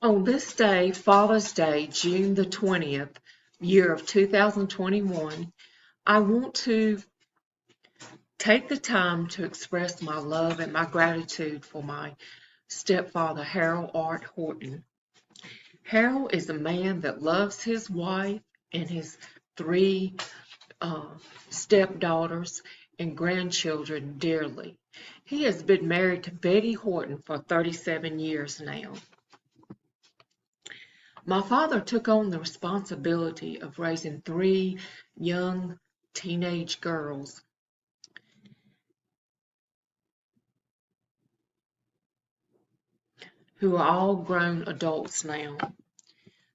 On this day, Father's Day, June the 20th, year of 2021, I want to take the time to express my love and my gratitude for my stepfather, Harold Art Horton. Harold is a man that loves his wife and his three uh, stepdaughters and grandchildren dearly. He has been married to Betty Horton for 37 years now. My father took on the responsibility of raising three young teenage girls who are all grown adults now.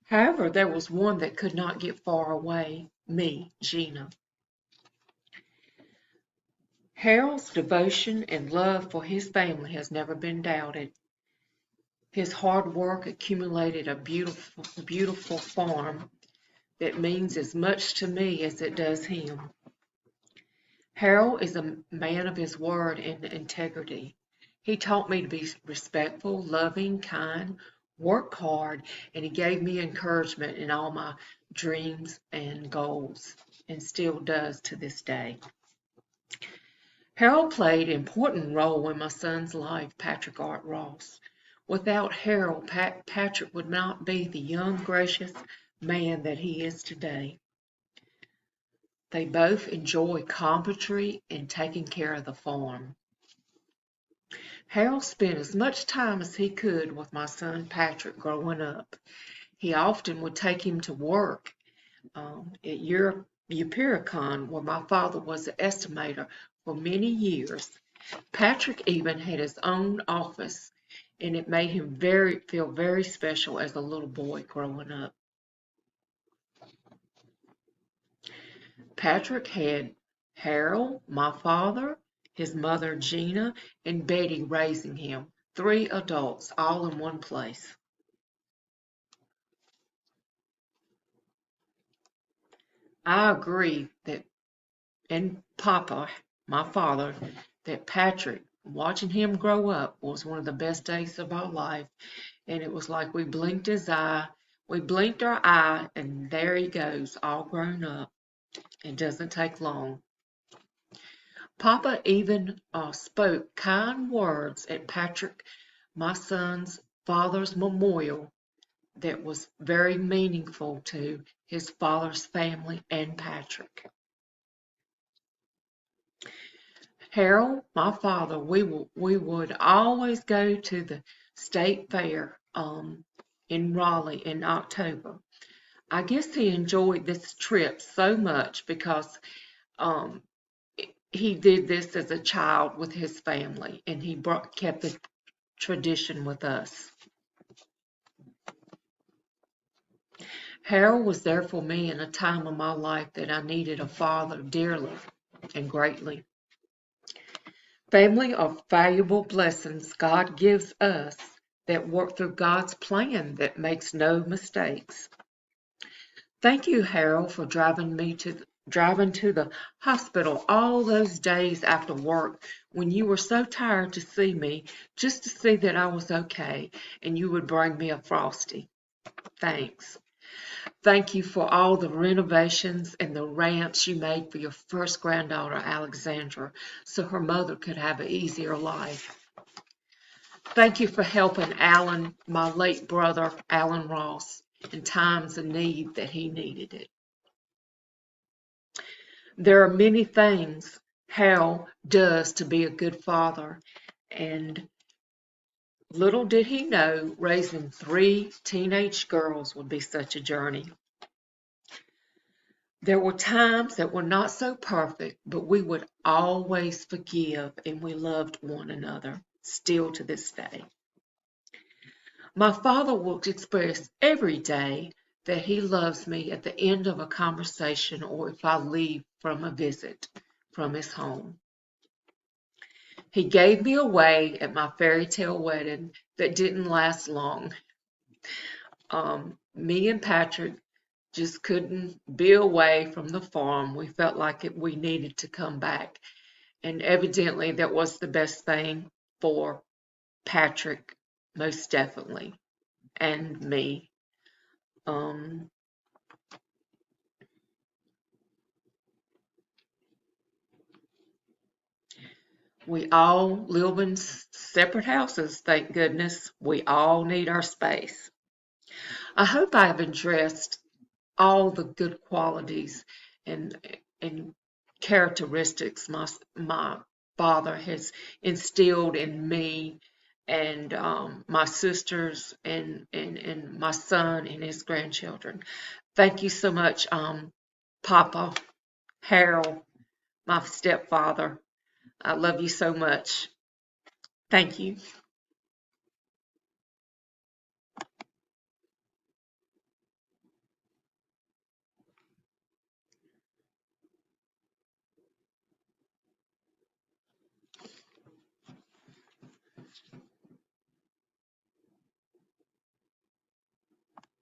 However, there was one that could not get far away, me, Gina. Harold's devotion and love for his family has never been doubted. His hard work accumulated a beautiful, beautiful farm that means as much to me as it does him. Harold is a man of his word and integrity. He taught me to be respectful, loving, kind, work hard, and he gave me encouragement in all my dreams and goals, and still does to this day. Harold played an important role in my son's life, Patrick Art Ross. Without Harold, Patrick would not be the young, gracious man that he is today. They both enjoy carpentry and taking care of the farm. Harold spent as much time as he could with my son Patrick growing up. He often would take him to work at Upiricon, where my father was an estimator for many years. Patrick even had his own office, and it made him feel very special as a little boy growing up. Patrick had Harold, my father, his mother Gina, and Betty raising him, three adults all in one place. I agree that, and Papa, my father, that Patrick, watching him grow up was one of the best days of our life. And it was like we blinked our eye, and there he goes, all grown up. It doesn't take long. Papa even spoke kind words at Patrick, my son's father's memorial that was very meaningful to his father's family and Patrick. Harold, my father, we would always go to the state fair in Raleigh in October. I guess he enjoyed this trip so much because um, he did this as a child with his family, and he kept the tradition with us. Harold was there for me in a time of my life that I needed a father dearly and greatly. Family are valuable blessings God gives us that work through God's plan that makes no mistakes. Thank you, Harold, for driving to the hospital all those days after work when you were so tired to see me, just to see that I was okay, and you would bring me a Frosty. Thanks. Thank you for all the renovations and the ramps you made for your first granddaughter, Alexandra, so her mother could have an easier life. Thank you for helping Alan, my late brother, Alan Ross, in times of need that he needed it. There are many things Hal does to be a good father, and little did he know raising three teenage girls would be such a journey. There were times that were not so perfect, but we would always forgive, and we loved one another, still to this day. My father will express every day that he loves me at the end of a conversation or if I leave from a visit from his home. He gave me away at my fairy tale wedding that didn't last long. Me and Patrick just couldn't be away from the farm. We felt like we needed to come back. And evidently that was the best thing for Patrick, most definitely. and me. Um, we all live in separate houses, thank goodness. We all need our space. I hope I have addressed all the good qualities and and characteristics my father has instilled in me and my sisters and my son and his grandchildren. Thank you so much, Papa Harold, my stepfather. I love you so much. Thank you.